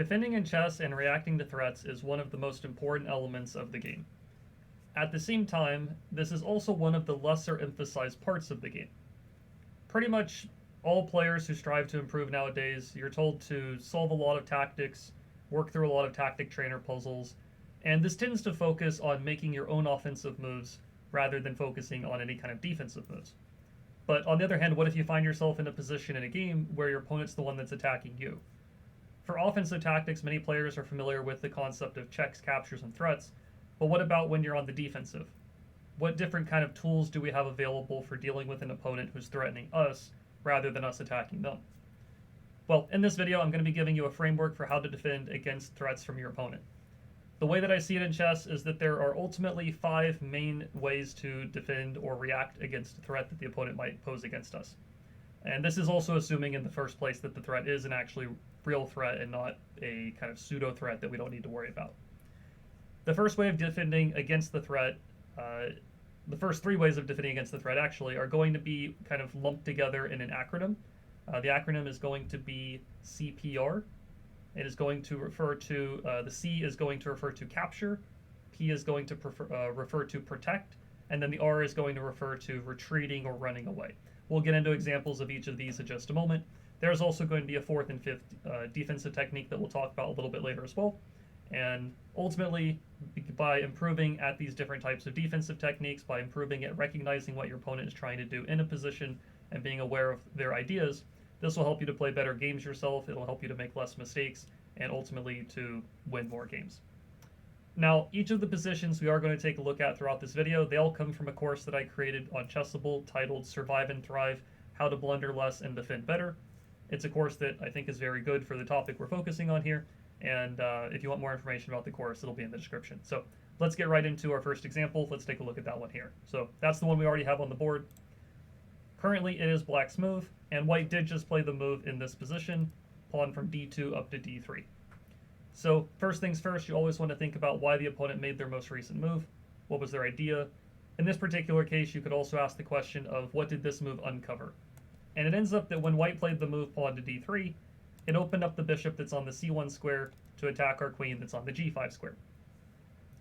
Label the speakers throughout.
Speaker 1: Defending in chess and reacting to threats is one of the most important elements of the game. At the same time, this is also one of the lesser emphasized parts of the game. Pretty much all players who strive to improve nowadays, you're told to solve a lot of tactics, work through a lot of tactic trainer puzzles, and this tends to focus on making your own offensive moves rather than focusing on any kind of defensive moves. But on the other hand, what if you find yourself in a position in a game where your opponent's the one that's attacking you? For offensive tactics, many players are familiar with the concept of checks, captures, and threats, but what about when you're on the defensive? What different kind of tools do we have available for dealing with an opponent who's threatening us rather than us attacking them? Well, in this video, I'm going to be giving you a framework for how to defend against threats from your opponent. The way that I see it in chess is that there are ultimately 5 main ways to defend or react against a threat that the opponent might pose against us. And this is also assuming in the first place that the threat is an actually real threat and not a kind of pseudo threat that we don't need to worry about. The first way of defending against the threat, the first 3 ways of defending against the threat actually are going to be kind of lumped together in an acronym. The acronym is going to be CPR. It is going to refer to, the C is going to refer to capture, P is going to refer to protect, and then the R is going to refer to retreating or running away. We'll get into examples of each of these in just a moment. There's also going to be a 4th and 5th defensive technique that we'll talk about a little bit later as well. And ultimately, by improving at these different types of defensive techniques, by improving at recognizing what your opponent is trying to do in a position and being aware of their ideas, this will help you to play better games yourself, it'll help you to make less mistakes, and ultimately to win more games. Now, each of the positions we are going to take a look at throughout this video, they all come from a course that I created on Chessable titled Survive and Thrive, How to Blunder Less and Defend Better. It's a course that I think is very good for the topic we're focusing on here, and if you want more information about the course, it'll be in the description. So let's get right into our first example. Let's take a look at that one here. So that's the one we already have on the board. Currently it is black's move, and white did just play the move in this position, pawn from d2 up to d3. So first things first, you always want to think about why the opponent made their most recent move. What was their idea? In this particular case, you could also ask the question of what did this move uncover? And it ends up that when white played the move pawn to d3, it opened up the bishop that's on the c1 square to attack our queen that's on the g5 square.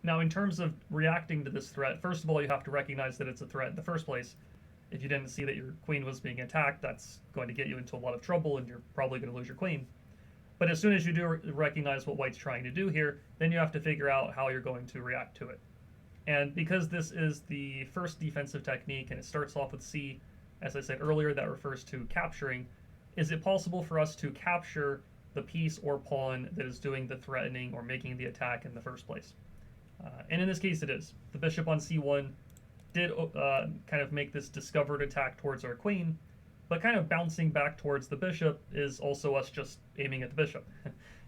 Speaker 1: Now in terms of reacting to this threat, first of all you have to recognize that it's a threat in the first place. If you didn't see that your queen was being attacked, that's going to get you into a lot of trouble and you're probably going to lose your queen. But as soon as you do recognize what white's trying to do here, then you have to figure out how you're going to react to it. And because this is the first defensive technique and it starts off with C, as I said earlier, that refers to capturing, is it possible for us to capture the piece or pawn that is doing the threatening or making the attack in the first place? And in this case it is. The bishop on c1 did kind of make this discovered attack towards our queen, but kind of bouncing back towards the bishop is also us just aiming at the bishop.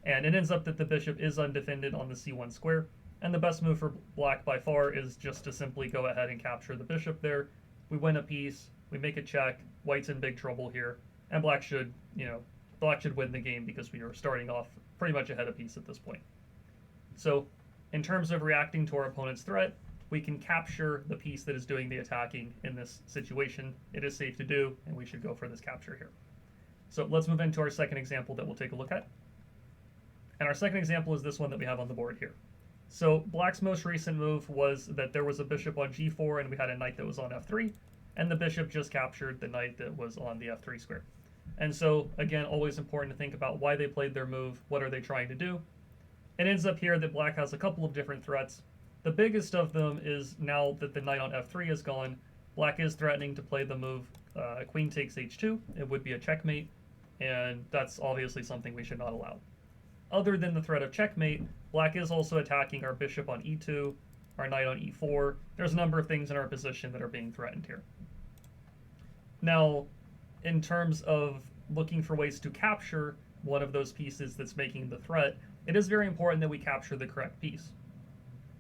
Speaker 1: And it ends up that the bishop is undefended on the c1 square, and the best move for black by far is just to simply go ahead and capture the bishop there. We win a piece, we make a check, white's in big trouble here, and black should win the game because we are starting off pretty much ahead a piece at this point. So in terms of reacting to our opponent's threat, we can capture the piece that is doing the attacking in this situation. It is safe to do, and we should go for this capture here. So let's move into our second example that we'll take a look at. And our second example is this one that we have on the board here. So black's most recent move was that there was a bishop on g4 and we had a knight that was on f3, and the bishop just captured the knight that was on the f3 square. And so again, always important to think about why they played their move, what are they trying to do. It ends up here that black has a couple of different threats. The biggest of them is now that the knight on f3 is gone, black is threatening to play the move queen takes h2. It would be a checkmate, and that's obviously something we should not allow. Other than the threat of checkmate, black is also attacking our bishop on e2, our knight on e4. There's a number of things in our position that are being threatened here. Now, in terms of looking for ways to capture one of those pieces that's making the threat, it is very important that we capture the correct piece.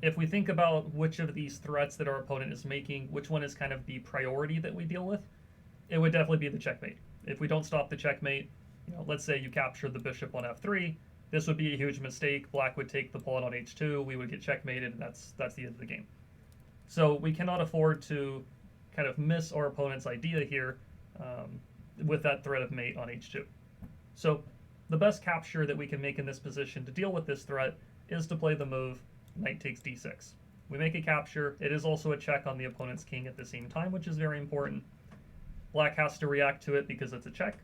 Speaker 1: If we think about which of these threats that our opponent is making, which one is kind of the priority that we deal with, it would definitely be the checkmate. If we don't stop the checkmate, let's say you capture the bishop on f3, this would be a huge mistake. Black would take the pawn on h2, we would get checkmated, and that's the end of the game. So we cannot afford to kind of miss our opponent's idea here with that threat of mate on h2. So the best capture that we can make in this position to deal with this threat is to play the move knight takes d6. We make a capture. It is also a check on the opponent's king at the same time, which is very important. Black has to react to it because it's a check,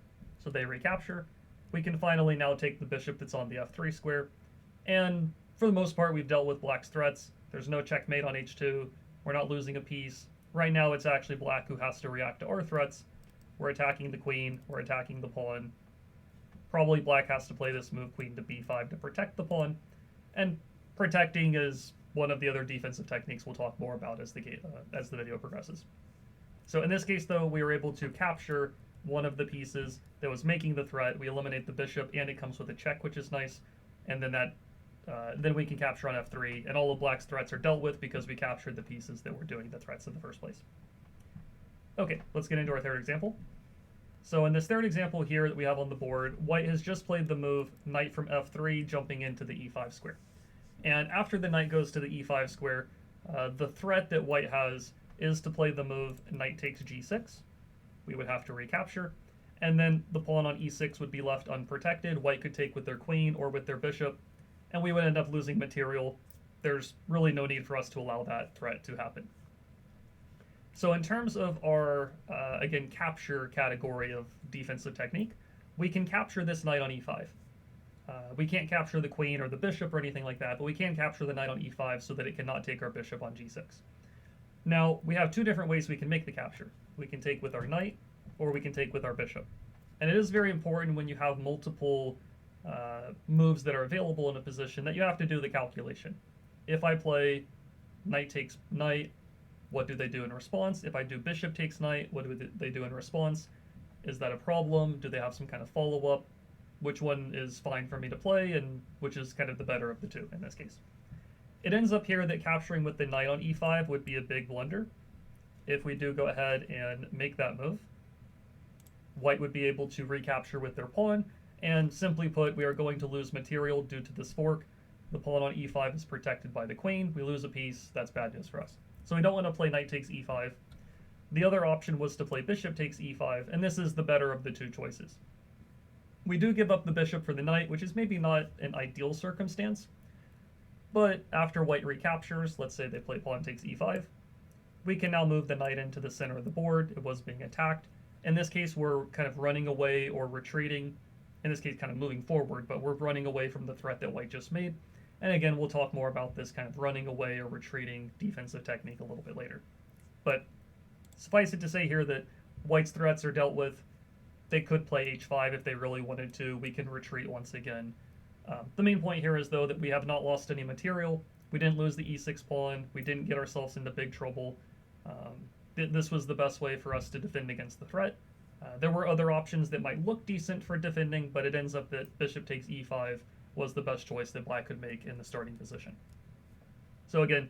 Speaker 1: so they recapture. We can finally now take the bishop that's on the f3 square, and for the most part we've dealt with black's threats. There's no checkmate on h2. We're not losing a piece. Right now it's actually black who has to react to our threats. We're attacking the queen, we're attacking the pawn. Probably black has to play this move queen to b5 to protect the pawn, and protecting is one of the other defensive techniques we'll talk more about as the video progresses. So in this case though, we were able to capture one of the pieces that was making the threat. We eliminate the bishop and it comes with a check, which is nice, and then we can capture on f3, and all of black's threats are dealt with because we captured the pieces that were doing the threats in the first place. Okay, let's get into our third example. So in this third example here that we have on the board, white has just played the move knight from f3 jumping into the e5 square. And after the knight goes to the e5 square, the threat that white has is to play the move knight takes g6. We would have to recapture, and then the pawn on e6 would be left unprotected. White could take with their queen or with their bishop, and we would end up losing material. There's really no need for us to allow that threat to happen. So in terms of our, again, capture category of defensive technique, we can capture this knight on e5. We can't capture the queen or the bishop or anything like that, but we can capture the knight on e5 so that it cannot take our bishop on g6. Now, we have two different ways we can make the capture. We can take with our knight, or we can take with our bishop. And it is very important when you have multiple moves that are available in a position that you have to do the calculation. If I play knight takes knight, what do they do in response? If I do bishop takes knight, what do they do in response? Is that a problem? Do they have some kind of follow-up? Which one is fine for me to play, and which is kind of the better of the two in this case? It ends up here that capturing with the knight on e5 would be a big blunder. If we do go ahead and make that move, white would be able to recapture with their pawn, and simply put, we are going to lose material due to this fork. The pawn on e5 is protected by the queen. We lose a piece. That's bad news for us. So we don't want to play knight takes e5. The other option was to play bishop takes e5, and this is the better of the two choices. We do give up the bishop for the knight, which is maybe not an ideal circumstance, but after white recaptures, let's say they play pawn takes e5, we can now move the knight into the center of the board. It was being attacked. In this case, we're kind of running away or retreating. In this case, kind of moving forward, but we're running away from the threat that white just made. And again, we'll talk more about this kind of running away or retreating defensive technique a little bit later. But suffice it to say here that white's threats are dealt with. They could play h5 if they really wanted to. We can retreat once again. The main point here is, though, that we have not lost any material. We didn't lose the e6 pawn. We didn't get ourselves into big trouble. This was the best way for us to defend against the threat. There were other options that might look decent for defending, but it ends up that bishop takes e5 was the best choice that black could make in the starting position. So again,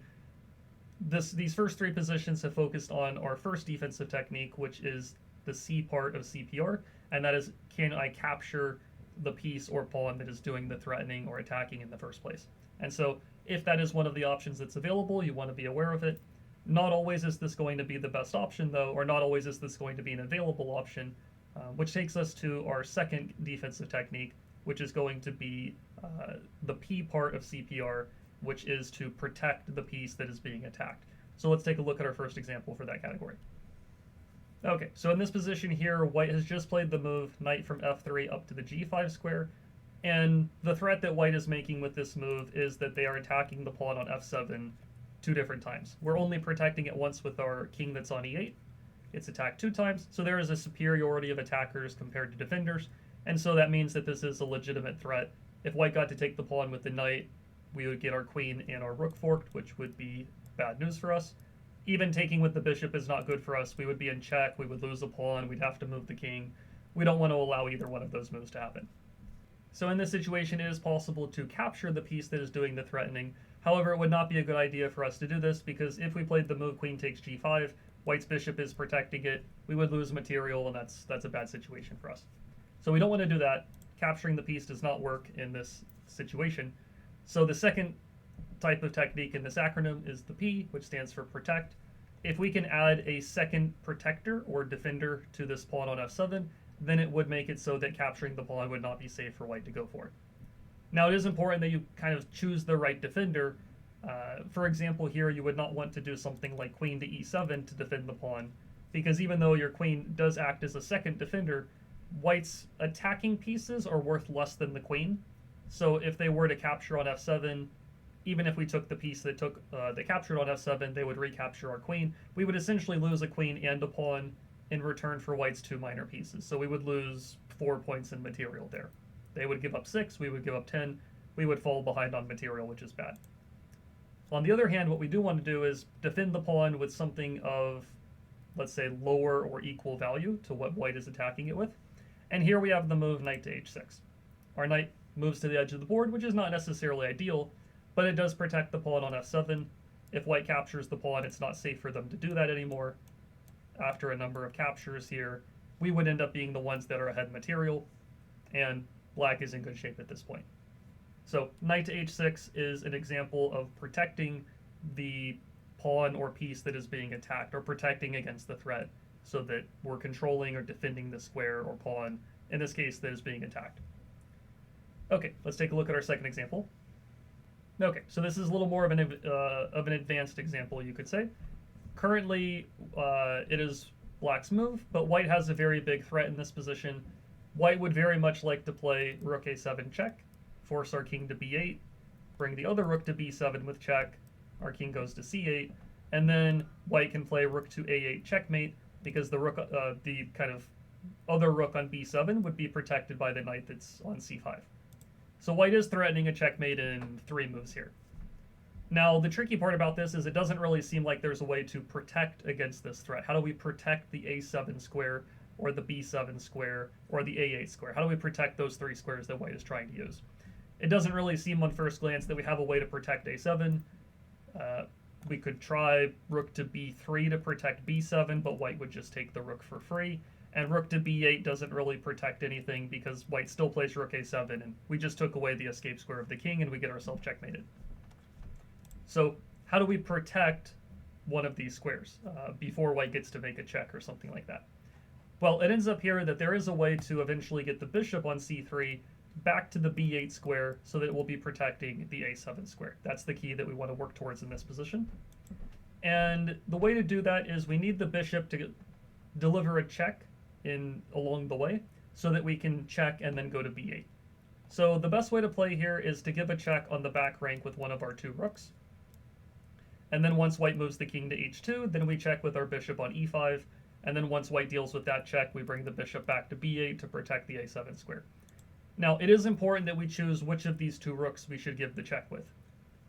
Speaker 1: these first three positions have focused on our first defensive technique, which is the C part of CPR, and that is, can I capture the piece or pawn that is doing the threatening or attacking in the first place? And so if that is one of the options that's available, you want to be aware of it. Not always is this going to be the best option, though, or not always is this going to be an available option, which takes us to our second defensive technique, which is going to be the P part of CPR, which is to protect the piece that is being attacked. So let's take a look at our first example for that category. Okay, so in this position here, white has just played the move knight from f3 up to the g5 square, and the threat that white is making with this move is that they are attacking the pawn on f7 two different times. We're only protecting it once with our king that's on e8. It's attacked two times, so there is a superiority of attackers compared to defenders, and so that means that this is a legitimate threat. If white got to take the pawn with the knight, we would get our queen and our rook forked, which would be bad news for us. Even taking with the bishop is not good for us. We would be in check, we would lose a pawn, we'd have to move the king. We don't want to allow either one of those moves to happen. So in this situation, it is possible to capture the piece that is doing the threatening. However, it would not be a good idea for us to do this, because if we played the move queen takes g5, white's bishop is protecting it, we would lose material, and that's a bad situation for us. So we don't want to do that. Capturing the piece does not work in this situation. So the second type of technique in this acronym is the P, which stands for protect. If we can add a second protector or defender to this pawn on f7, then it would make it so that capturing the pawn would not be safe for white to go for it. Now, it is important that you kind of choose the right defender. For example, here you would not want to do something like queen to e7 to defend the pawn, because even though your queen does act as a second defender, white's attacking pieces are worth less than the queen. So if they were to capture on f7, even if we took the piece that captured on f7, they would recapture our queen. We would essentially lose a queen and a pawn in return for white's two minor pieces. So we would lose 4 points in material there. They would give up 6, we would give up 10, we would fall behind on material, which is bad. On the other hand, what we do want to do is defend the pawn with something of, let's say, lower or equal value to what white is attacking it with. And here we have the move knight to h6. Our knight moves to the edge of the board, which is not necessarily ideal, but it does protect the pawn on f7. If white captures the pawn, it's not safe for them to do that anymore. After a number of captures here, we would end up being the ones that are ahead material, and black is in good shape at this point. So knight to h6 is an example of protecting the pawn or piece that is being attacked, or protecting against the threat, so that we're controlling or defending the square or pawn, in this case, that is being attacked. Okay, let's take a look at our second example. Okay, so this is a little more of an advanced example, you could say. Currently, it is black's move, but white has a very big threat in this position. White would very much like to play rook a7 check, force our king to b8, bring the other rook to b7 with check, our king goes to c8, and then white can play rook to a8 checkmate, because the rook, the kind of other rook on b7 would be protected by the knight that's on c5. So white is threatening a checkmate in 3 moves here. Now, the tricky part about this is it doesn't really seem like there's a way to protect against this threat. How do we protect the a7 square, or the b7 square, or the a8 square? How do we protect those 3 squares that white is trying to use? It doesn't really seem on first glance that we have a way to protect a7. We could try rook to b3 to protect b7, but white would just take the rook for free. And rook to b8 doesn't really protect anything because white still plays rook a7, and we just took away the escape square of the king and we get ourselves checkmated. So how do we protect one of these squares before white gets to make a check or something like that? Well, it ends up here that there is a way to eventually get the bishop on c3 back to the b8 square so that it will be protecting the a7 square. That's the key that we want to work towards in this position. And the way to do that is we need the bishop to deliver a check along the way so that we can check and then go to b8. So the best way to play here is to give a check on the back rank with one of our 2 rooks. And then once white moves the king to h2, then we check with our bishop on e5. And then once white deals with that check, we bring the bishop back to b8 to protect the a7 square. Now, it is important that we choose which of these 2 rooks we should give the check with.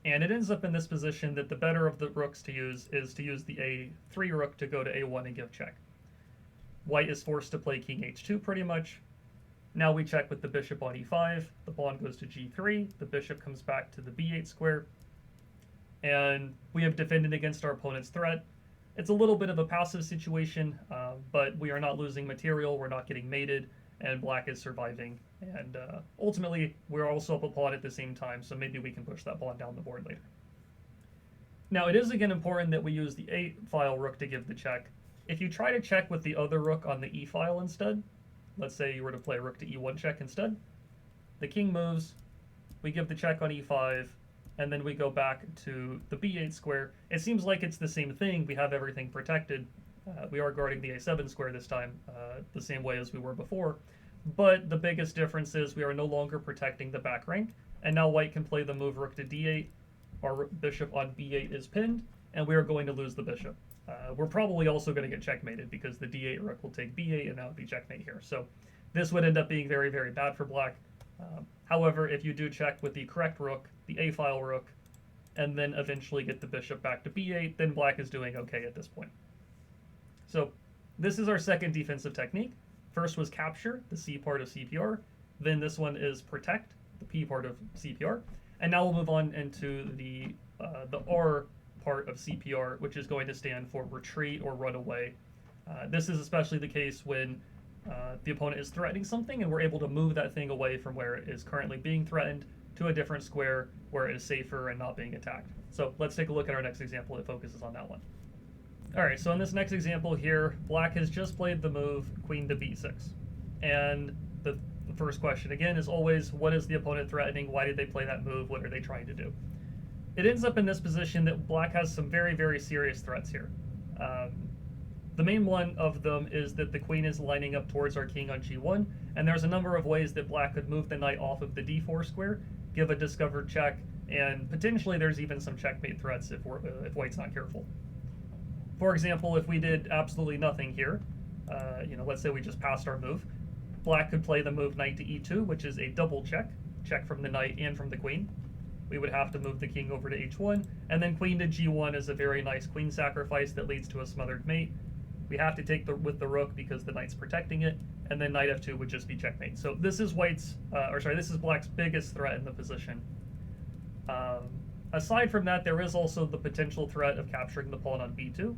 Speaker 1: And it ends up in this position that the better of the rooks to use is to use the a3 rook to go to a1 and give check. White is forced to play king h2 pretty much. Now we check with the bishop on e5, the pawn goes to g3, the bishop comes back to the b8 square, and we have defended against our opponent's threat. It's a little bit of a passive situation, but we are not losing material, we're not getting mated, and black is surviving. And ultimately, we're also up a pawn at the same time, so maybe we can push that pawn down the board later. Now, it is again important that we use the a-file rook to give the check. If you try to check with the other rook on the e-file instead, let's say you were to play rook to e1 check instead, the king moves, we give the check on e5, and then we go back to the b8 square. It seems like it's the same thing. We have everything protected. We are guarding the a7 square this time, the same way as we were before. But the biggest difference is we are no longer protecting the back rank, and now white can play the move rook to d8. Our bishop on b8 is pinned, and we are going to lose the bishop. We're probably also going to get checkmated because the d8 rook will take b8, and that would be checkmate here. So this would end up being very, very bad for black. However, if you do check with the correct rook, the a-file rook, and then eventually get the bishop back to b8, then black is doing okay at this point. So this is our second defensive technique. First was capture, the C part of CPR. Then this one is protect, the P part of CPR. And now we'll move on into the R part of CPR, which is going to stand for retreat or run away. This is especially the case when the opponent is threatening something and we're able to move that thing away from where it is currently being threatened to a different square where it is safer and not being attacked. So let's take a look at our next example that focuses on that one. All right, so in this next example here, black has just played the move queen to b6. And the first question, again, is always, what is the opponent threatening? Why did they play that move? What are they trying to do? It ends up in this position that black has some very, very serious threats here. The main one of them is that the queen is lining up towards our king on g1, and there's a number of ways that black could move the knight off of the d4 square, give a discovered check, and potentially there's even some checkmate threats if white's not careful. For example, if we did absolutely nothing here, let's say we just passed our move, black could play the move knight to e2, which is a double check from the knight and from the queen. We would have to move the king over to h1, and then queen to g1 is a very nice queen sacrifice that leads to a smothered mate. We have to take with the rook because the knight's protecting it, and then knight f2 would just be checkmate. So this is this is black's biggest threat in the position. Aside from that, there is also the potential threat of capturing the pawn on b2.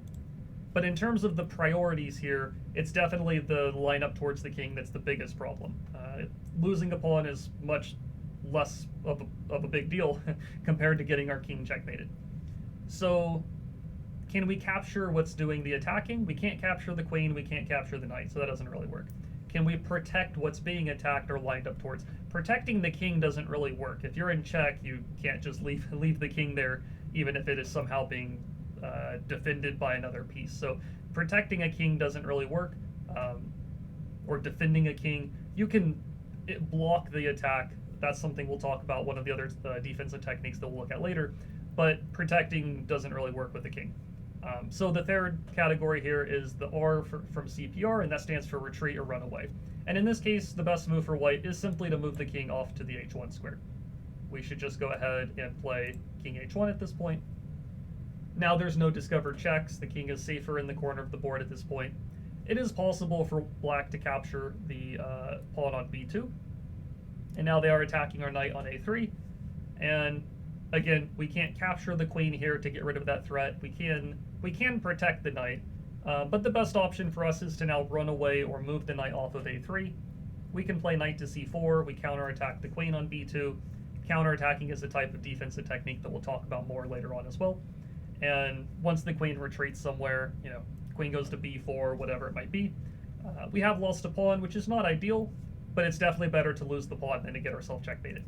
Speaker 1: But in terms of the priorities here, it's definitely the line up towards the king that's the biggest problem. Losing a pawn is much less of a big deal compared to getting our king checkmated. So can we capture what's doing the attacking? We can't capture the queen, we can't capture the knight, so that doesn't really work. Can we protect what's being attacked or lined up towards? Protecting the king doesn't really work. If you're in check, you can't just leave the king there, even if it is somehow being defended by another piece. So protecting a king doesn't really work, or defending a king. You can block the attack. That's something we'll talk about, one of the other defensive techniques that we'll look at later, but protecting doesn't really work with the king. So the third category here is the R from CPR, and that stands for retreat or run away. And in this case, the best move for white is simply to move the king off to the h1 square. We should just go ahead and play king h1 at this point. Now there's no discovered checks. The king is safer in the corner of the board at this point. It is possible for black to capture the pawn on b2. And now they are attacking our knight on a3. And again, we can't capture the queen here to get rid of that threat. We can protect the knight, but the best option for us is to now run away or move the knight off of a3. We can play knight to c4. We counterattack the queen on b2. Counterattacking is a type of defensive technique that we'll talk about more later on as well. And once the queen retreats somewhere, queen goes to b4, whatever it might be, we have lost a pawn, which is not ideal, but it's definitely better to lose the pawn than to get ourselves checkmated.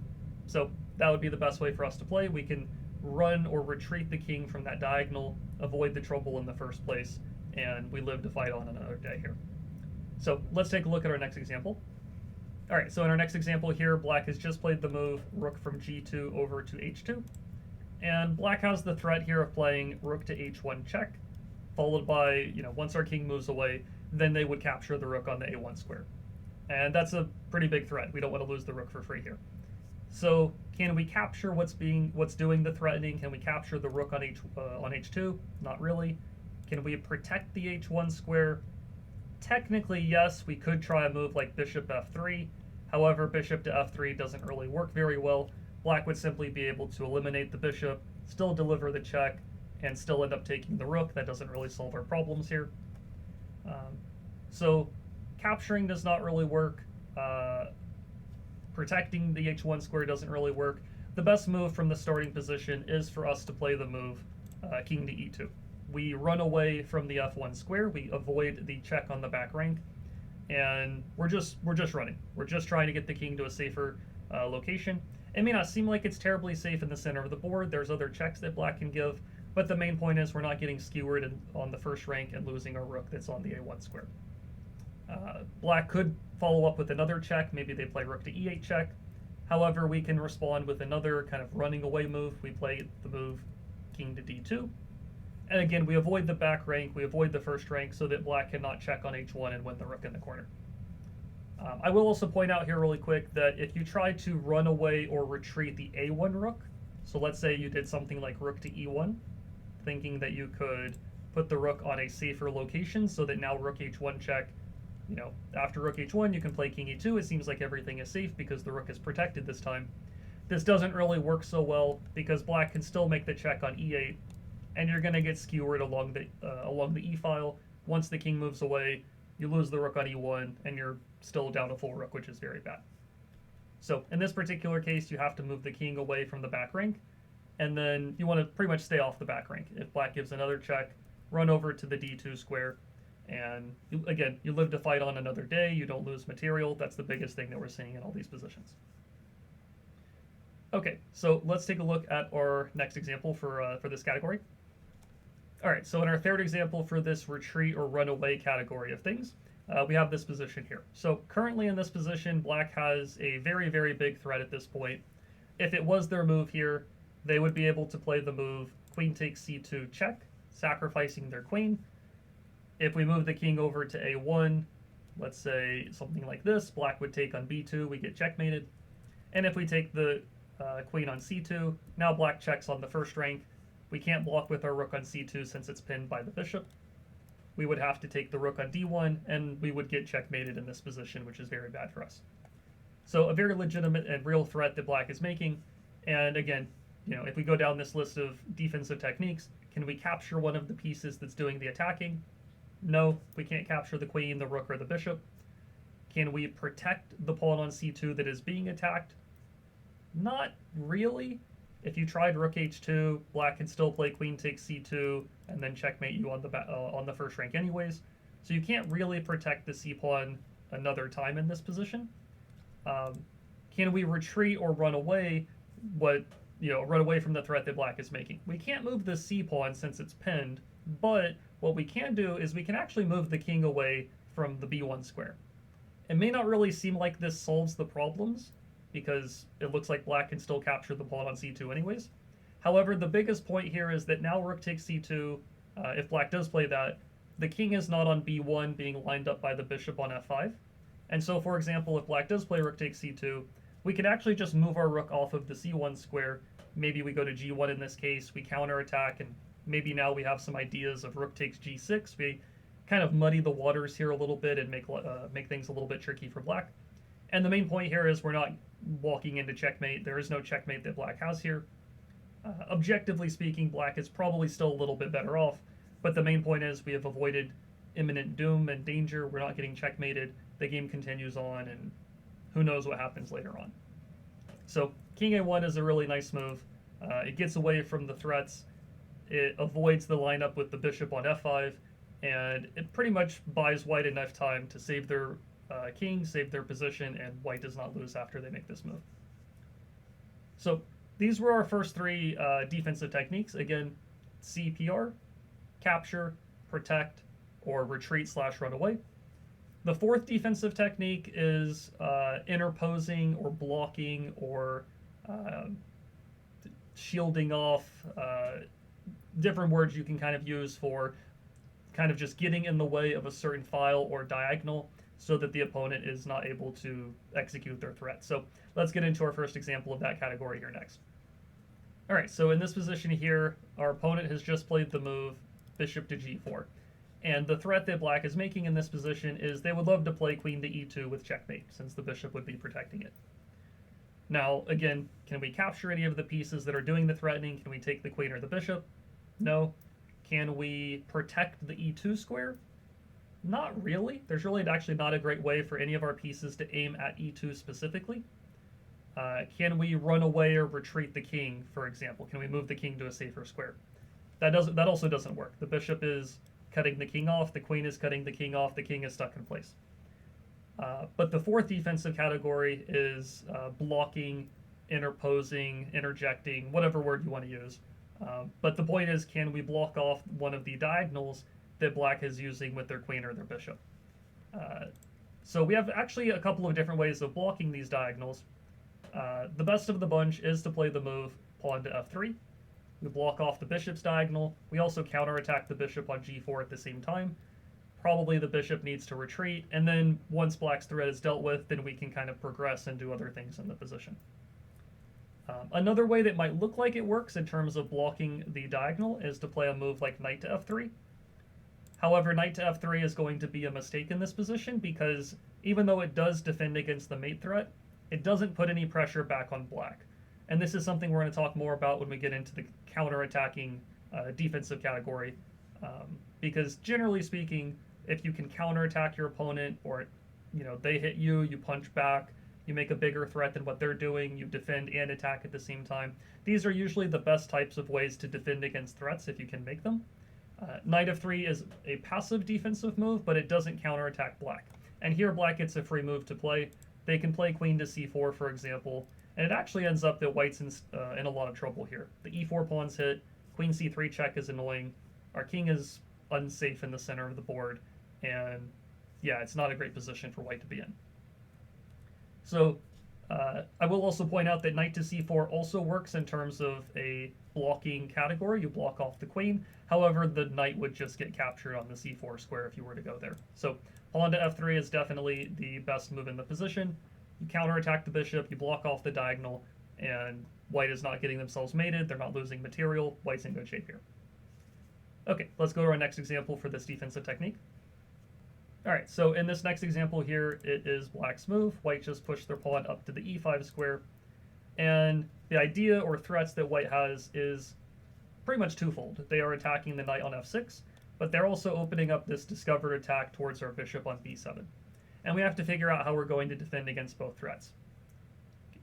Speaker 1: So that would be the best way for us to play. We can run or retreat the king from that diagonal, avoid the trouble in the first place, and we live to fight on another day here. So let's take a look at our next example. All right, so in our next example here, black has just played the move rook from g2 over to h2. And black has the threat here of playing rook to h1 check, followed by, once our king moves away, then they would capture the rook on the a1 square. And that's a pretty big threat. We don't want to lose the rook for free here. So can we capture what's doing the threatening? Can we capture the rook on h2? Not really. Can we protect the h1 square? Technically, yes, we could try a move like bishop f3. However, bishop to f3 doesn't really work very well. Black would simply be able to eliminate the bishop, still deliver the check, and still end up taking the rook. That doesn't really solve our problems here. So capturing does not really work. Protecting the h1 square doesn't really work. The best move from the starting position is for us to play the move king to e2. We run away from the f1 square. We avoid the check on the back rank, and we're just running. We're just trying to get the king to a safer location. It may not seem like it's terribly safe in the center of the board. There's other checks that black can give, but the main point is we're not getting skewered on the first rank and losing our rook that's on the a1 square. Black could follow up with another check. Maybe they play rook to e8 check. However, we can respond with another kind of running away move. We play the move king to d2. And again, we avoid the back rank, we avoid the first rank so that black cannot check on h1 and win the rook in the corner. I will also point out here really quick that if you try to run away or retreat the a1 rook, so let's say you did something like rook to e1, thinking that you could put the rook on a safer location so that now rook h1 check, after rook h1 you can play king e2. It seems like everything is safe because the rook is protected this time. This doesn't really work so well because black can still make the check on e8, and you're going to get skewered along the e file. Once the king moves away, you lose the rook on e1, and you're still down a full rook, which is very bad. So in this particular case, you have to move the king away from the back rank, and then you want to pretty much stay off the back rank. If black gives another check, run over to the d2 square. And again, you live to fight on another day, you don't lose material. That's the biggest thing that we're seeing in all these positions. Okay, so let's take a look at our next example for this category. All right, so in our third example for this retreat or run away category of things, we have this position here. So currently in this position, black has a very, very big threat at this point. If it was their move here, they would be able to play the move queen takes c2 check, sacrificing their queen. If we move the king over to a1, let's say something like this, black would take on b2, we get checkmated. And if we take the queen on c2, now black checks on the first rank. We can't block with our rook on c2 since it's pinned by the bishop. We would have to take the rook on d1, and we would get checkmated in this position, which is very bad for us. So a very legitimate and real threat that black is making. And again, if we go down this list of defensive techniques, can we capture one of the pieces that's doing the attacking? No, we can't capture the queen, the rook, or the bishop. Can we protect the pawn on c2 that is being attacked? Not really. If you tried rook h2, black can still play queen takes c2 and then checkmate you on the first rank anyways. So you can't really protect the c pawn another time in this position. Can we retreat or run away? Run away from the threat that black is making? We can't move the c pawn since it's pinned, but what we can do is we can actually move the king away from the b1 square. It may not really seem like this solves the problems, because it looks like black can still capture the pawn on c2 anyways. However, the biggest point here is that now rook takes c2, if black does play that, the king is not on b1 being lined up by the bishop on f5. And so, for example, if black does play rook takes c2, we can actually just move our rook off of the c1 square. Maybe we go to g1 in this case, we counterattack, and maybe now we have some ideas of rook takes g6. We kind of muddy the waters here a little bit and make things a little bit tricky for black. And the main point here is we're not walking into checkmate. There is no checkmate that black has here. Objectively speaking, black is probably still a little bit better off, but the main point is we have avoided imminent doom and danger. We're not getting checkmated. The game continues on, and who knows what happens later on. So king a1 is a really nice move. It gets away from the threats. It avoids the lineup with the bishop on f5, and it pretty much buys white enough time to save their king, save their position, and white does not lose after they make this move. So these were our first three defensive techniques. Again, CPR, capture, protect, or retreat / run away. The fourth defensive technique is interposing or blocking or shielding off, different words you can kind of use for kind of just getting in the way of a certain file or diagonal so that the opponent is not able to execute their threat. So let's get into our first example of that category here next. All right, so in this position here, our opponent has just played the move bishop to g4. And the threat that black is making in this position is they would love to play queen to e2 with checkmate, since the bishop would be protecting it. Now, again, can we capture any of the pieces that are doing the threatening? Can we take the queen or the bishop? No. Can we protect the e2 square? Not really. There's really actually not a great way for any of our pieces to aim at e2 specifically. Can we run away or retreat the king, for example? Can we move the king to a safer square? That also doesn't work. The bishop is cutting the king off, the queen is cutting the king off, the king is stuck in place. But the fourth defensive category is blocking, interposing, interjecting, whatever word you want to use. But the point is, can we block off one of the diagonals that black is using with their queen or their bishop? So we have actually a couple of different ways of blocking these diagonals. The best of the bunch is to play the move pawn to f3. We block off the bishop's diagonal. We also counterattack the bishop on g4 at the same time. Probably the bishop needs to retreat, and then once black's threat is dealt with, then we can kind of progress and do other things in the position. Another way that might look like it works in terms of blocking the diagonal is to play a move like knight to f3. However, knight to f3 is going to be a mistake in this position because even though it does defend against the mate threat, it doesn't put any pressure back on black. And this is something we're going to talk more about when we get into the counterattacking defensive category. Because generally speaking, if you can counterattack your opponent, or they hit you, you punch back, you make a bigger threat than what they're doing, you defend and attack at the same time. These are usually the best types of ways to defend against threats if you can make them. Knight f3 is a passive defensive move, but it doesn't counterattack black. And here black gets a free move to play. They can play queen to c4, for example, and it actually ends up that white's in a lot of trouble here. The e4 pawn's hit, queen c3 check is annoying, our king is unsafe in the center of the board, and yeah, it's not a great position for white to be in. So I will also point out that knight to c4 also works in terms of a blocking category. You block off the queen. However, the knight would just get captured on the c4 square if you were to go there. So pawn to f3 is definitely the best move in the position. You counterattack the bishop, you block off the diagonal, and white is not getting themselves mated. They're not losing material. White's in good shape here. Okay, let's go to our next example for this defensive technique. All right, so in this next example here, it is black's move. White just pushed their pawn up to the e5 square. And the idea or threats that white has is pretty much twofold. They are attacking the knight on f6, but they're also opening up this discovered attack towards our bishop on b7. And we have to figure out how we're going to defend against both threats.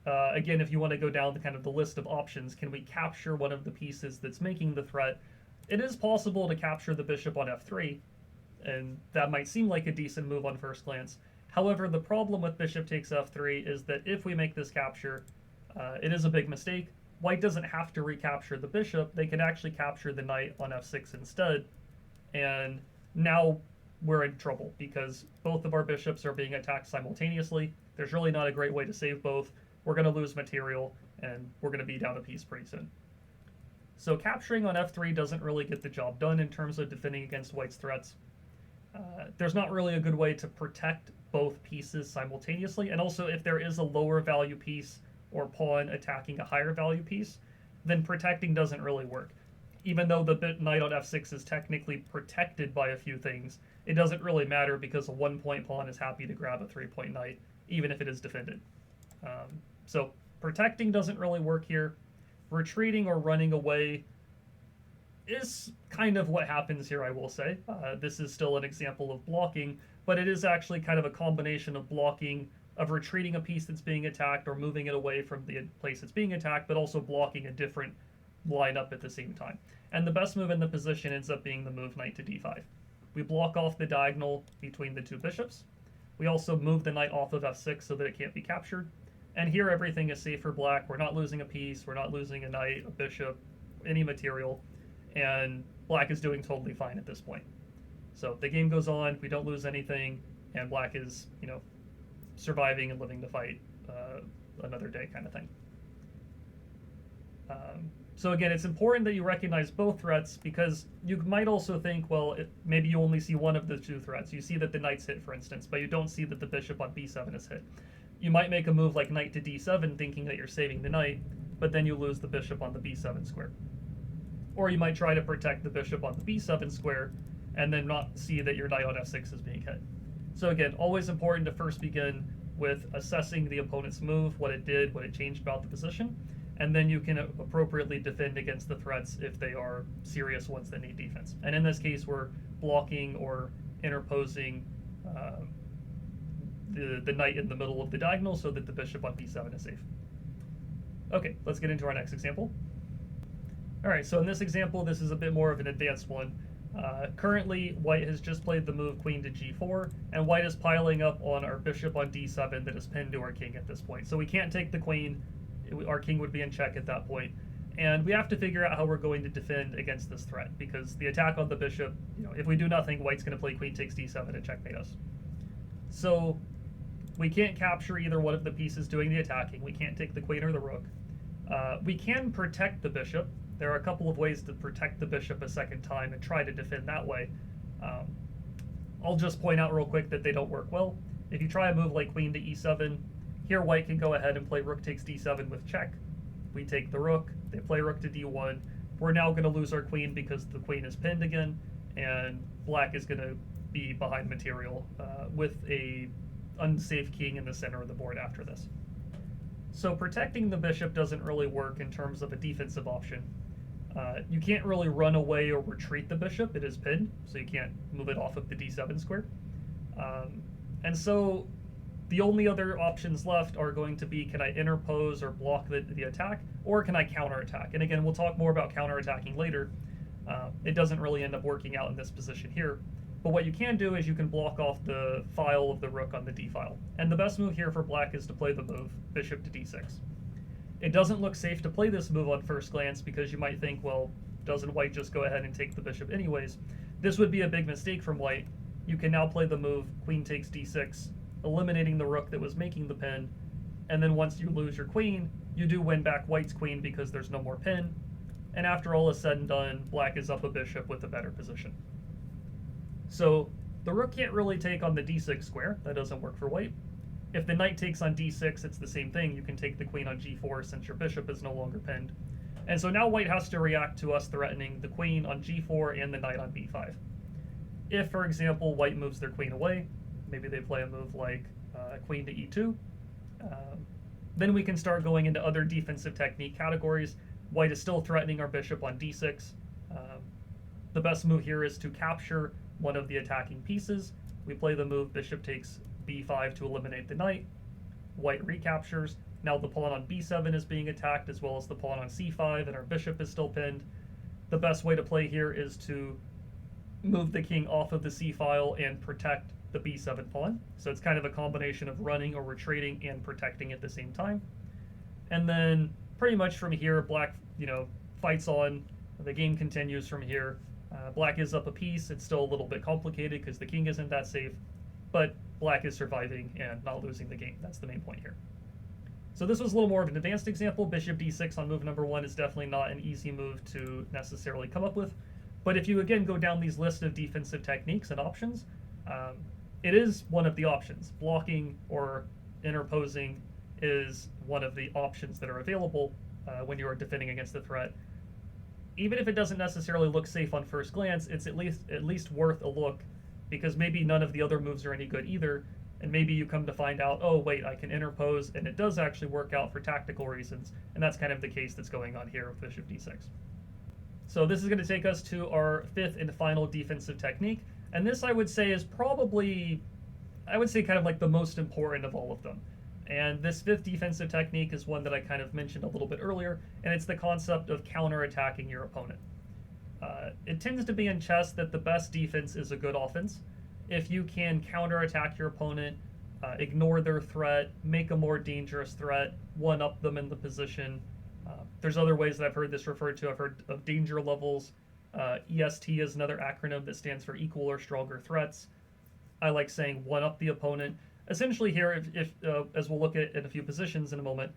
Speaker 1: Again, if you want to go down the kind of the list of options, can we capture one of the pieces that's making the threat? It is possible to capture the bishop on f3, and that might seem like a decent move on first glance. However, the problem with bishop takes f3 is that if we make this capture, it is a big mistake. White doesn't have to recapture the bishop. They can actually capture the knight on f6 instead, and now we're in trouble because both of our bishops are being attacked simultaneously. There's really not a great way to save both. We're going to lose material, and we're going to be down a piece pretty soon. So capturing on f3 doesn't really get the job done in terms of defending against white's threats. There's not really a good way to protect both pieces simultaneously, and also if there is a lower value piece or pawn attacking a higher value piece, then protecting doesn't really work. Even though the knight on f6 is technically protected by a few things, it doesn't really matter because a 1-point pawn is happy to grab a 3-point knight, even if it is defended. So protecting doesn't really work here. Retreating or running away is kind of what happens here, I will say. This is still an example of blocking, but it is actually kind of a combination of blocking, of retreating a piece that's being attacked or moving it away from the place it's being attacked, but also blocking a different lineup at the same time. And the best move in the position ends up being the move knight to d5. We block off the diagonal between the two bishops. We also move the knight off of f6 so that it can't be captured. And here everything is safe for black. We're not losing a piece, we're not losing a knight, a bishop, any material, and black is doing totally fine at this point. So the game goes on, we don't lose anything, and black is, surviving and living the fight another day kind of thing. So again, it's important that you recognize both threats because you might also think, well, maybe you only see one of the two threats. You see that the knight's hit, for instance, but you don't see that the bishop on b7 is hit. You might make a move like knight to d7 thinking that you're saving the knight, but then you lose the bishop on the b7 square. Or you might try to protect the bishop on the b7 square and then not see that your knight on f6 is being hit. So again, always important to first begin with assessing the opponent's move, what it did, what it changed about the position, and then you can appropriately defend against the threats if they are serious ones that need defense. And in this case, we're blocking or interposing the knight in the middle of the diagonal so that the bishop on b7 is safe. Okay, let's get into our next example. All right, so in this example, this is a bit more of an advanced one. Currently, white has just played the move queen to g4, and white is piling up on our bishop on d7 that is pinned to our king at this point. So we can't take the queen. Our king would be in check at that point. And we have to figure out how we're going to defend against this threat, because the attack on the bishop, if we do nothing, white's going to play queen takes d7 and checkmate us. So we can't capture either one of the pieces doing the attacking. We can't take the queen or the rook. We can protect the bishop. There are a couple of ways to protect the bishop a second time and try to defend that way. I'll just point out real quick that they don't work well. If you try a move like queen to e7, here white can go ahead and play rook takes d7 with check. We take the rook, they play rook to d1. We're now going to lose our queen because the queen is pinned again, and black is going to be behind material with a unsafe king in the center of the board after this. So protecting the bishop doesn't really work in terms of a defensive option. You can't really run away or retreat the bishop. It is pinned, so you can't move it off of the d7 square. And so the only other options left are going to be, can I interpose or block the attack, or can I counterattack? And again, we'll talk more about counterattacking later. It doesn't really end up working out in this position here. But what you can do is you can block off the file of the rook on the d file. And the best move here for black is to play the move bishop to d6. It doesn't look safe to play this move on first glance because you might think, well, doesn't white just go ahead and take the bishop anyways? This would be a big mistake from white. You can now play the move queen takes d6, eliminating the rook that was making the pin, and then once you lose your queen, you do win back white's queen because there's no more pin, and after all is said and done, black is up a bishop with a better position. So the rook can't really take on the d6 square. That doesn't work for white. If the knight takes on d6, it's the same thing. You can take the queen on g4 since your bishop is no longer pinned. And so now white has to react to us threatening the queen on g4 and the knight on b5. If, for example, white moves their queen away, maybe they play a move like queen to e2, then we can start going into other defensive technique categories. White is still threatening our bishop on d6. The best move here is to capture one of the attacking pieces. We play the move bishop takes b5 to eliminate the knight. White recaptures. Now the pawn on b7 is being attacked as well as the pawn on c5, and our bishop is still pinned. The best way to play here is to move the king off of the c file and protect the b7 pawn. So it's kind of a combination of running or retreating and protecting at the same time. And then pretty much from here, black, fights on. The game continues from here. Black is up a piece. It's still a little bit complicated because the king isn't that safe, but black is surviving and not losing the game. That's the main point here. So this was a little more of an advanced example. Bishop d6 on move number 1 is definitely not an easy move to necessarily come up with. But if you again go down these list of defensive techniques and options, it is one of the options. Blocking or interposing is one of the options that are available when you are defending against the threat. Even if it doesn't necessarily look safe on first glance, it's at least worth a look, because maybe none of the other moves are any good either, and maybe you come to find out, oh wait, I can interpose, and it does actually work out for tactical reasons, and that's kind of the case that's going on here with bishop d6. So this is going to take us to our fifth and final defensive technique, and this I would say is probably, kind of like the most important of all of them. And this fifth defensive technique is one that I kind of mentioned a little bit earlier, and it's the concept of counterattacking your opponent. It tends to be in chess that the best defense is a good offense. If you can counterattack your opponent, ignore their threat, make a more dangerous threat, one-up them in the position. There's other ways that I've heard this referred to. I've heard of danger levels. EST is another acronym that stands for equal or stronger threats. I like saying one-up the opponent. Essentially here, if as we'll look at in a few positions in a moment,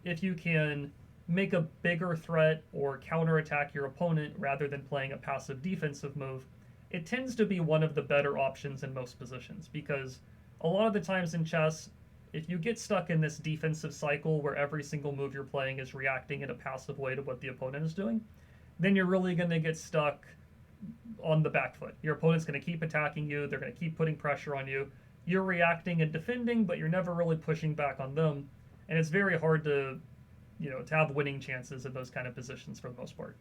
Speaker 1: if you can make a bigger threat or counterattack your opponent rather than playing a passive defensive move, it tends to be one of the better options in most positions, because a lot of the times in chess, if you get stuck in this defensive cycle where every single move you're playing is reacting in a passive way to what the opponent is doing, then you're really going to get stuck on the back foot. Your opponent's going to keep attacking you, they're going to keep putting pressure on you. You're reacting and defending, but you're never really pushing back on them, and it's very hard to, to have winning chances in those kind of positions for the most part.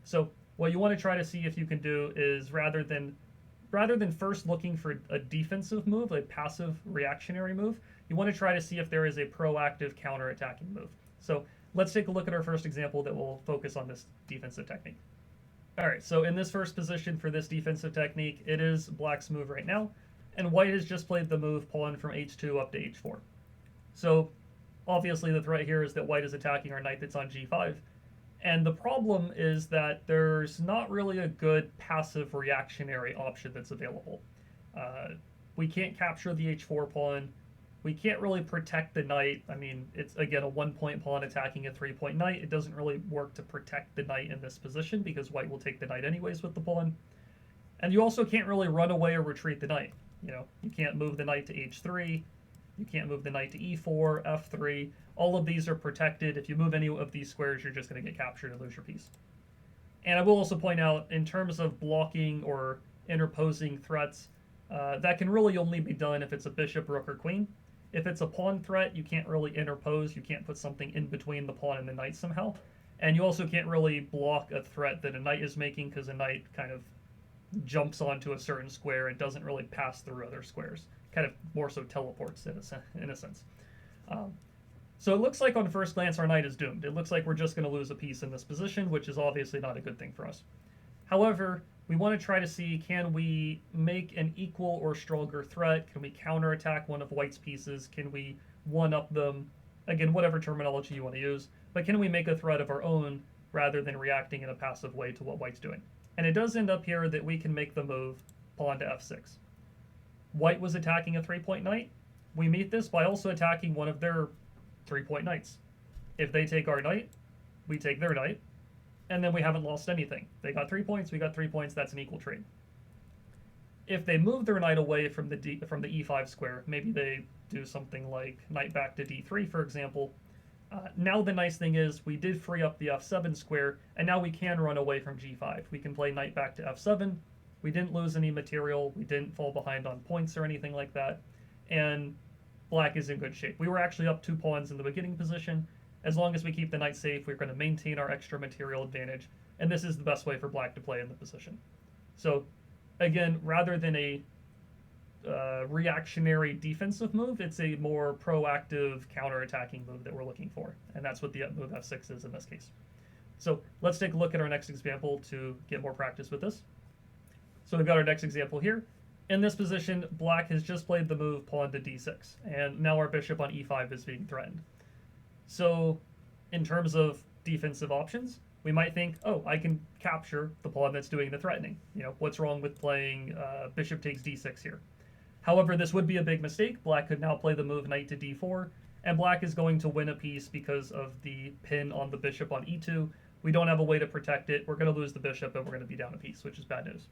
Speaker 1: So what you want to try to see if you can do is rather than first looking for a defensive move, a passive reactionary move, you want to try to see if there is a proactive counter-attacking move. So let's take a look at our first example that will focus on this defensive technique. All right, so in this first position for this defensive technique, it is black's move right now, and white has just played the move pawn from h2 up to h4. So obviously the threat here is that white is attacking our knight that's on g5, and the problem is that there's not really a good passive reactionary option that's available. We can't capture the h4 pawn. We can't really protect the knight. I mean, it's again a 1-point pawn attacking a 3-point knight. It doesn't really work to protect the knight in this position because white will take the knight anyways with the pawn. And you also can't really run away or retreat the knight. You can't move the knight to h3. You can't move the knight to e4, f3. All of these are protected. If you move any of these squares, you're just going to get captured and lose your piece. And I will also point out, in terms of blocking or interposing threats, that can really only be done if it's a bishop, rook, or queen. If it's a pawn threat, you can't really interpose. You can't put something in between the pawn and the knight somehow. And you also can't really block a threat that a knight is making, because a knight kind of jumps onto a certain square and doesn't really pass through other squares. Kind of more so teleports in a sense. So it looks like on first glance our knight is doomed. It looks like we're just going to lose a piece in this position, which is obviously not a good thing for us. However, we want to try to see, can we make an equal or stronger threat? Can we counterattack one of white's pieces? Can we one-up them? Again, whatever terminology you want to use. But can we make a threat of our own rather than reacting in a passive way to what white's doing? And it does end up here that we can make the move pawn to f6. White was attacking a 3-point knight. We meet this by also attacking one of their 3-point knights. If they take our knight, we take their knight, and then we haven't lost anything. They got 3 points, we got 3 points, that's an equal trade. If they move their knight away from the e5 square, maybe they do something like knight back to d3, for example, now the nice thing is we did free up the f7 square, and now we can run away from g5. We can play knight back to f7. We didn't lose any material, we didn't fall behind on points or anything like that, and black is in good shape. We were actually up 2 pawns in the beginning position. As long as we keep the knight safe, we're going to maintain our extra material advantage, and this is the best way for black to play in the position. So, again, rather than a reactionary defensive move, it's a more proactive counter-attacking move that we're looking for, and that's what the move f6 is in this case. So let's take a look at our next example to get more practice with this. So we've got our next example here. In this position, black has just played the move pawn to d6, and now our bishop on e5 is being threatened. So in terms of defensive options, we might think, oh, I can capture the pawn that's doing the threatening. You know, what's wrong with playing bishop takes d6 here? However, this would be a big mistake. Black could now play the move knight to d4, and black is going to win a piece because of the pin on the bishop on e2. We don't have a way to protect it. We're going to lose the bishop, and we're going to be down a piece, which is bad news.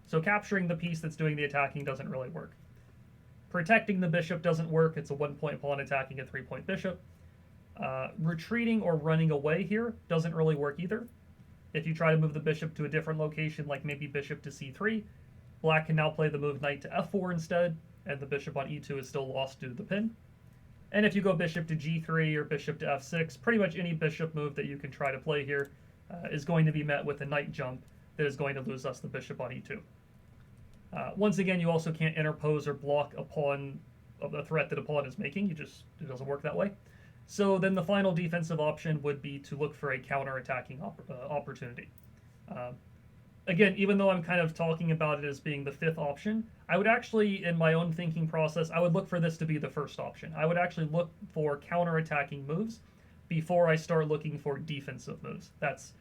Speaker 1: So capturing the piece that's doing the attacking doesn't really work. Protecting the bishop doesn't work. It's a 1-point pawn attacking a 3-point bishop. Retreating or running away here doesn't really work either. If you try to move the bishop to a different location, like maybe bishop to c3, black can now play the move knight to f4 instead, and the bishop on e2 is still lost due to the pin. And if you go bishop to g3 or bishop to f6, pretty much any bishop move that you can try to play here is going to be met with a knight jump that is going to lose us the bishop on e2. Once again, you also can't interpose or block a pawn of the threat that a pawn is making. It doesn't work that way. So then the final defensive option would be to look for a counter-attacking opportunity. Again, even though I'm kind of talking about it as being the fifth option, I would actually, in my own thinking process, I would look for this to be the first option. I would actually look for counter-attacking moves before I start looking for defensive moves. That's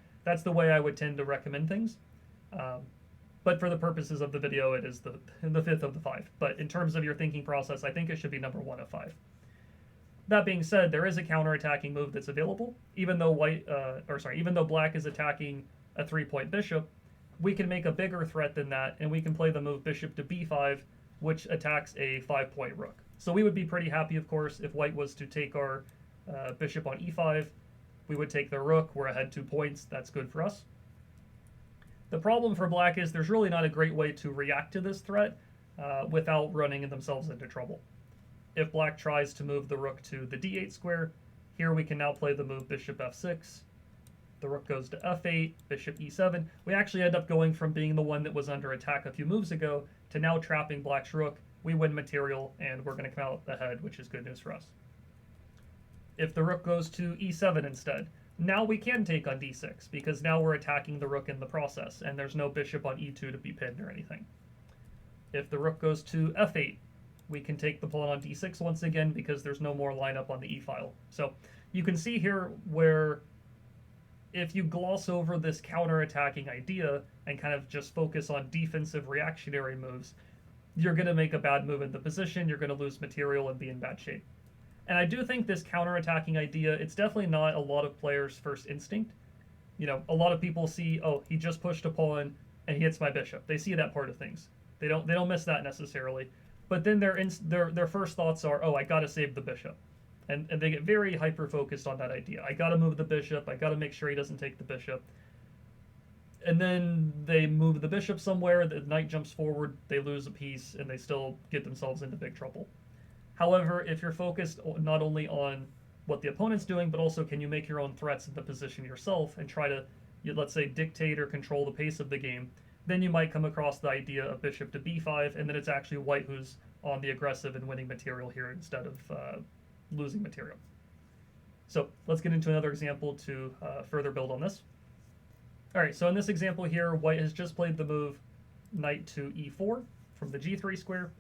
Speaker 1: the way I would tend to recommend things. But for the purposes of the video, it is the fifth of the 5. But in terms of your thinking process, I think it should be number 1 of 5. That being said, there is a counter-attacking move that's available. Even though black is attacking a 3-point bishop, we can make a bigger threat than that, and we can play the move bishop to b5, which attacks a 5-point rook. So we would be pretty happy, of course, if white was to take our bishop on e5. We would take the rook. We're ahead 2 points. That's good for us. The problem for black is there's really not a great way to react to this threat without running themselves into trouble. If black tries to move the rook to the d8 square, here we can now play the move bishop f6. The rook goes to f8, bishop e7. We actually end up going from being the one that was under attack a few moves ago to now trapping black's rook. We win material, and we're going to come out ahead, which is good news for us. If the rook goes to e7 instead, now we can take on d6, because now we're attacking the rook in the process, and there's no bishop on e2 to be pinned or anything. If the rook goes to f8, we can take the pawn on d6 once again, because there's no more lineup on the e-file. So you can see here where if you gloss over this counter-attacking idea and kind of just focus on defensive reactionary moves, you're going to make a bad move in the position, you're going to lose material and be in bad shape. And I do think this counter-attacking idea, it's definitely not a lot of players' first instinct. You know, a lot of people see, oh, he just pushed a pawn and he hits my bishop. They see that part of things. They don't miss that necessarily. But then their first thoughts are, oh, I got to save the bishop. And they get very hyper-focused on that idea. I got to move the bishop. I got to make sure he doesn't take the bishop. And then they move the bishop somewhere. The knight jumps forward. They lose a piece, and they still get themselves into big trouble. However, if you're focused not only on what the opponent's doing, but also can you make your own threats in the position yourself and try to, let's say, dictate or control the pace of the game, then you might come across the idea of bishop to b5, and then it's actually white who's on the aggressive and winning material here instead of losing material. So let's get into another example to further build on this. Alright, so in this example here, white has just played the move knight to e4 from the g3 square,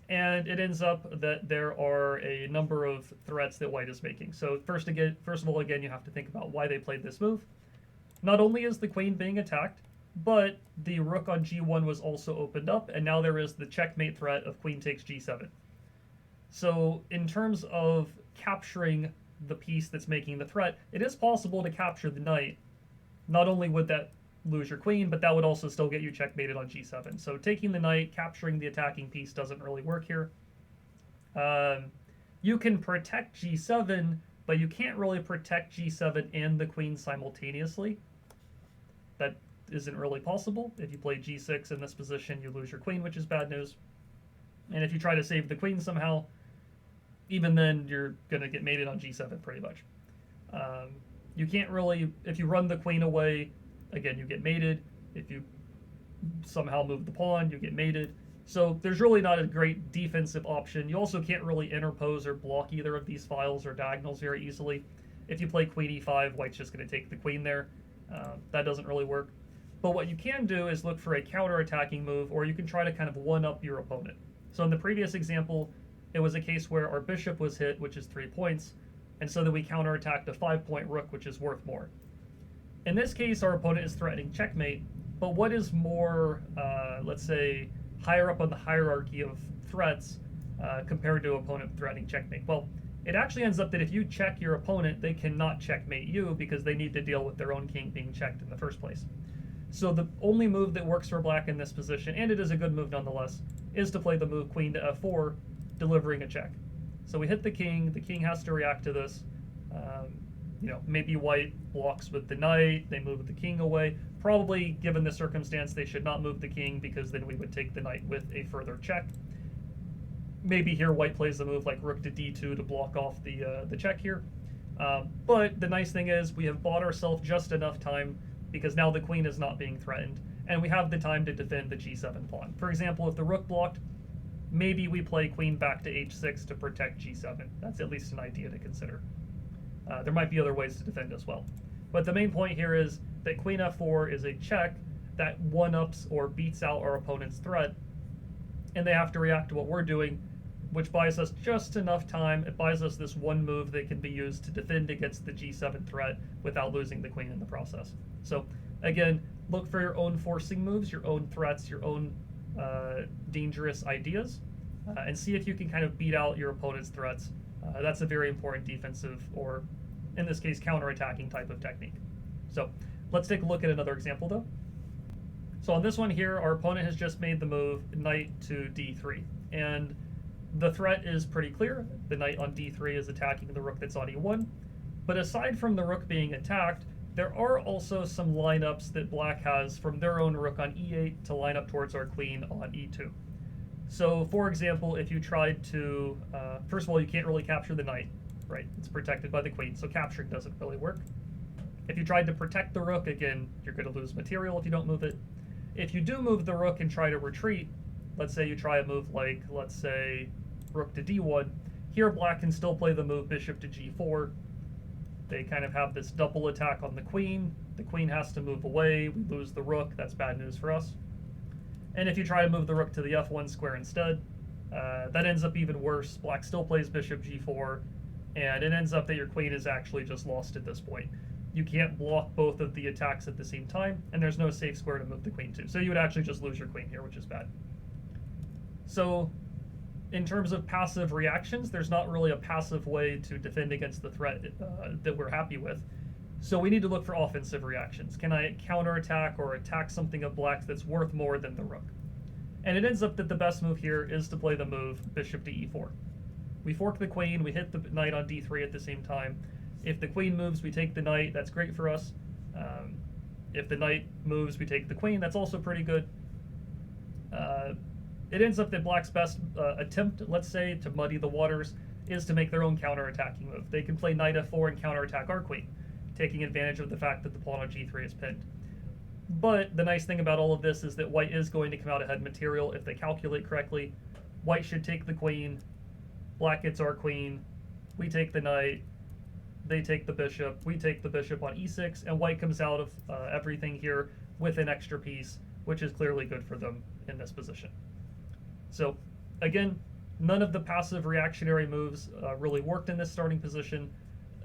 Speaker 1: and it ends up that there are a number of threats that white is making. So first of all, you have to think about why they played this move. Not only is the queen being attacked, but the rook on g1 was also opened up, and now there is the checkmate threat of queen takes g7. So in terms of capturing the piece that's making the threat, it is possible to capture the knight. Not only would that lose your queen, but that would also still get you checkmated on g7. So taking the knight, capturing the attacking piece doesn't really work here. You can protect g7, but you can't really protect g7 and the queen simultaneously. That isn't really possible. If you play g6 in this position, you lose your queen, which is bad news. And if you try to save the queen somehow, even then you're going to get mated on g7 pretty much. You can't really, if you run the queen away, again, you get mated. If you somehow move the pawn, you get mated. So there's really not a great defensive option. You also can't really interpose or block either of these files or diagonals very easily. If you play queen e5, white's just going to take the queen there. That doesn't really work. But what you can do is look for a counter-attacking move, or you can try to kind of one-up your opponent. So in the previous example, it was a case where our bishop was hit, which is 3 points, and so then we counterattacked a 5-point rook, which is worth more. In this case, our opponent is threatening checkmate, but what is more, let's say, higher up on the hierarchy of threats compared to opponent threatening checkmate? Well, it actually ends up that if you check your opponent, they cannot checkmate you because they need to deal with their own king being checked in the first place. So the only move that works for black in this position, and it is a good move nonetheless, is to play the move queen to f4, delivering a check. So we hit the king has to react to this. Maybe white blocks with the knight, they move the king away. Probably, given the circumstance, they should not move the king because then we would take the knight with a further check. Maybe here white plays the move like rook to d2 to block off the check here. But the nice thing is we have bought ourselves just enough time because now the queen is not being threatened, and we have the time to defend the g7 pawn. For example, if the rook blocked, maybe we play queen back to h6 to protect g7. That's at least an idea to consider. There might be other ways to defend as well. But the main point here is that queen f4 is a check that one-ups or beats out our opponent's threat, and they have to react to what we're doing, which buys us just enough time. It buys us this one move that can be used to defend against the g7 threat without losing the queen in the process. So again, look for your own forcing moves, your own threats, your own dangerous ideas, and see if you can kind of beat out your opponent's threats. That's a very important defensive, or in this case, counter-attacking type of technique. So let's take a look at another example though. So on this one here, our opponent has just made the move knight to d3, and the threat is pretty clear. The knight on d3 is attacking the rook that's on e1, but aside from the rook being attacked, there are also some lineups that black has from their own rook on e8 to line up towards our queen on e2. So for example, if you tried to, first of all, you can't really capture the knight, right? It's protected by the queen, so capturing doesn't really work. If you tried to protect the rook, again, you're going to lose material if you don't move it. If you do move the rook and try to retreat, let's say you try a move like, let's say, rook to d1, here black can still play the move bishop to g4. They kind of have this double attack on the queen. The queen has to move away. We lose the rook. That's bad news for us. And if you try to move the rook to the f1 square instead, that ends up even worse. Black still plays bishop g4, and it ends up that your queen is actually just lost at this point. You can't block both of the attacks at the same time, and there's no safe square to move the queen to. So you would actually just lose your queen here, which is bad. So in terms of passive reactions, there's not really a passive way to defend against the threat that we're happy with. So we need to look for offensive reactions. Can I counterattack or attack something of black's that's worth more than the rook? And it ends up that the best move here is to play the move bishop to e4. We fork the queen, we hit the knight on d3 at the same time. If the queen moves, we take the knight, that's great for us. If the knight moves, we take the queen, that's also pretty good. It ends up that black's best attempt, let's say, to muddy the waters is to make their own counterattacking move. They can play knight f4 and counterattack our queen, taking advantage of the fact that the pawn on g3 is pinned. But the nice thing about all of this is that white is going to come out ahead material if they calculate correctly. White should take the queen, black gets our queen, we take the knight, they take the bishop, we take the bishop on e6, and white comes out of everything here with an extra piece, which is clearly good for them in this position. So again, none of the passive reactionary moves really worked in this starting position.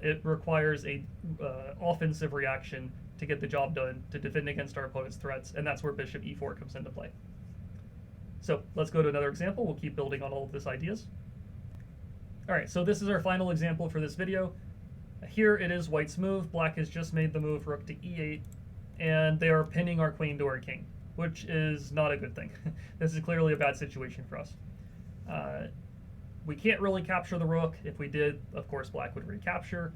Speaker 1: It requires a offensive reaction to get the job done, to defend against our opponent's threats, and that's where bishop e4 comes into play. So let's go to another example. We'll keep building on all of these ideas. All right, so this is our final example for this video. Here it is white's move. Black has just made the move rook to e8, and they are pinning our queen to our king, which is not a good thing. This is clearly a bad situation for us. We can't really capture the rook. If we did, of course, black would recapture.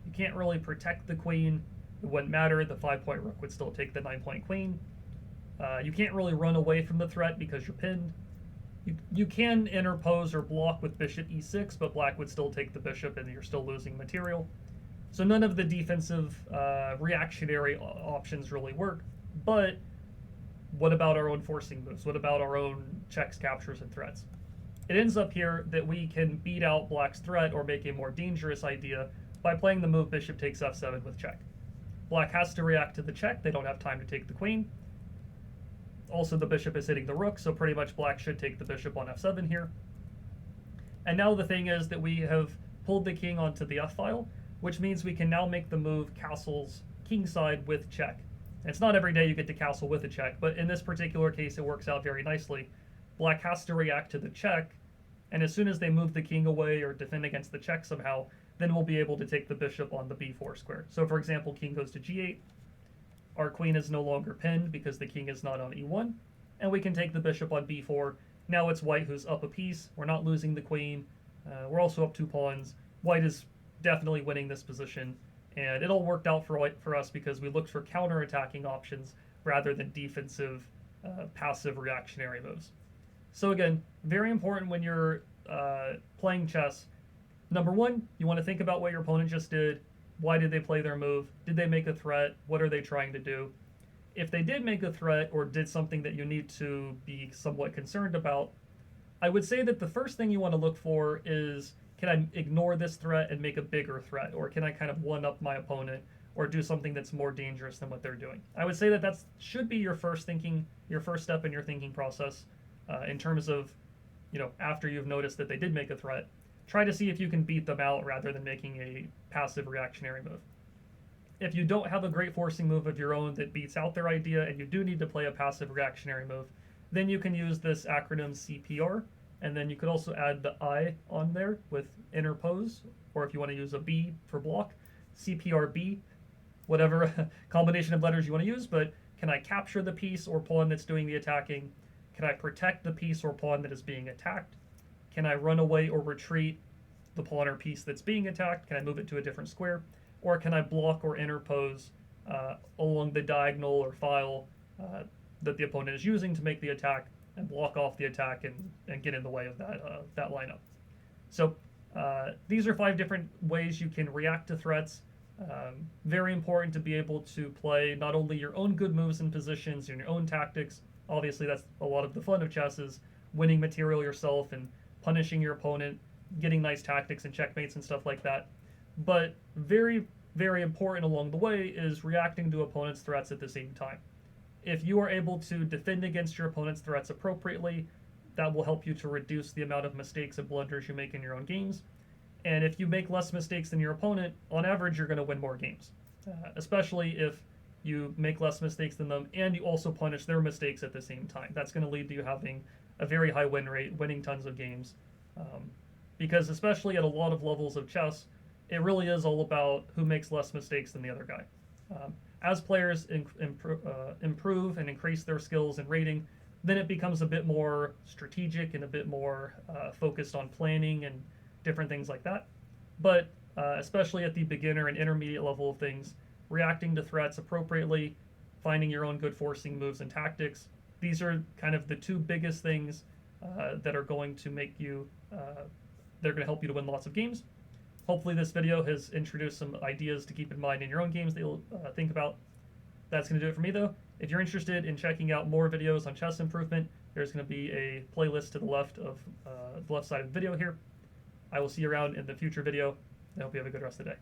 Speaker 1: You can't really protect the queen. It wouldn't matter. The 5-point rook would still take the 9-point queen. You can't really run away from the threat because you're pinned. You can interpose or block with bishop e6, but black would still take the bishop and you're still losing material. So none of the defensive reactionary options really work. But what about our own forcing moves? What about our own checks, captures, and threats? It ends up here that we can beat out black's threat or make a more dangerous idea by playing the move bishop takes f7 with check. Black has to react to the check. They don't have time to take the queen. Also, the bishop is hitting the rook, so pretty much black should take the bishop on f7 here. And now the thing is that we have pulled the king onto the f-file, which means we can now make the move castles kingside with check. And it's not every day you get to castle with a check, but in this particular case it works out very nicely. Black has to react to the check, and as soon as they move the king away or defend against the check somehow, then we'll be able to take the bishop on the b4 square. So for example, king goes to g8. Our queen is no longer pinned because the king is not on e1, and we can take the bishop on b4. Now it's white who's up a piece. We're not losing the queen. We're also up 2 pawns. White is definitely winning this position, and it all worked out for us because we looked for counter-attacking options rather than defensive, passive reactionary moves. So again, very important when you're playing chess. Number one, you want to think about what your opponent just did. Why did they play their move? Did they make a threat? What are they trying to do? If they did make a threat or did something that you need to be somewhat concerned about, I would say that the first thing you want to look for is, can I ignore this threat and make a bigger threat? Or can I kind of one-up my opponent or do something that's more dangerous than what they're doing? I would say that should be your first step in your thinking process in terms of, after you've noticed that they did make a threat. Try to see if you can beat them out rather than making a passive reactionary move. If you don't have a great forcing move of your own that beats out their idea and you do need to play a passive reactionary move, then you can use this acronym CPR, and then you could also add the I on there with interpose, or if you want to use a B for block, CPRB, whatever combination of letters you want to use. But can I capture the piece or pawn that's doing the attacking? Can I protect the piece or pawn that is being attacked? Can I run away or retreat the pawn or piece that's being attacked? Can I move it to a different square? Or can I block or interpose along the diagonal or file that the opponent is using to make the attack and block off the attack and get in the way of that lineup? So these are 5 different ways you can react to threats. Very important to be able to play not only your own good moves and positions and your own tactics. Obviously, that's a lot of the fun of chess, is winning material yourself and punishing your opponent, getting nice tactics and checkmates and stuff like that. But very, very important along the way is reacting to opponents' threats at the same time. If you are able to defend against your opponent's threats appropriately, that will help you to reduce the amount of mistakes and blunders you make in your own games. And if you make less mistakes than your opponent, on average, you're going to win more games, especially if you make less mistakes than them and you also punish their mistakes at the same time. That's going to lead to you having a very high win rate, winning tons of games. Because especially at a lot of levels of chess, it really is all about who makes less mistakes than the other guy. As players improve and increase their skills and rating, then it becomes a bit more strategic and a bit more focused on planning and different things like that. But especially at the beginner and intermediate level of things, reacting to threats appropriately, finding your own good forcing moves and tactics, these are kind of the 2 biggest things that are going to make you, they're going to help you to win lots of games. Hopefully this video has introduced some ideas to keep in mind in your own games that you'll think about. That's going to do it for me though. If you're interested in checking out more videos on chess improvement, there's going to be a playlist to the left of the left side of the video here. I will see you around in the future video. I hope you have a good rest of the day.